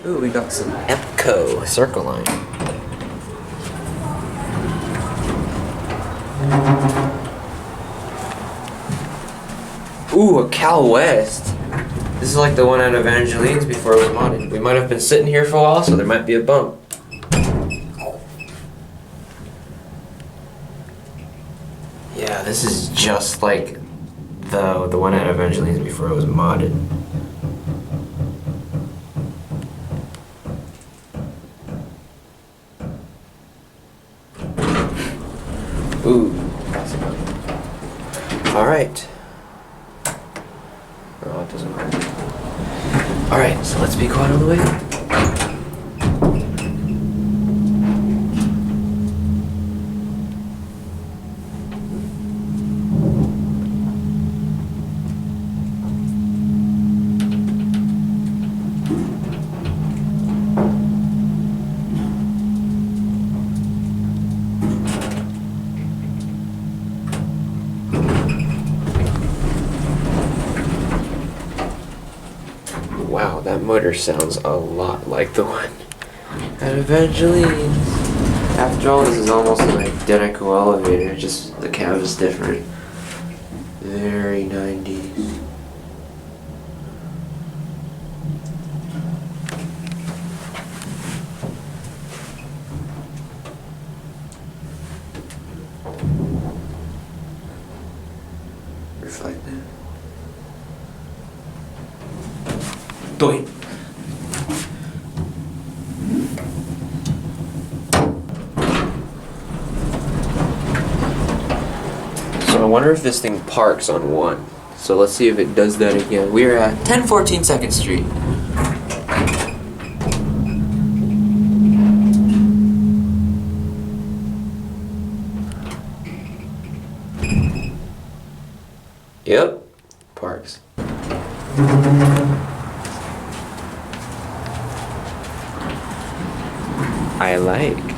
Ooh, we got some EPCO Circline. Ooh, a Cal West. This is like the one at Evangeline's before it was modded. We might have been sitting here for a while, so there might be a bump. Yeah, this is just like the one at Evangeline's before it was modded. Ooh. Alright. Oh, it doesn't work. Alright, so let's be quiet on the way. Wow, that motor sounds a lot like the one at Evangeline. After all, this is almost an identical elevator, just the cab is different. Very 90s. Reflect that. Doy. So I wonder if this thing parks on 1. So let's see if it does that again. We're at 1014 2nd Street. Yep, parks. I like.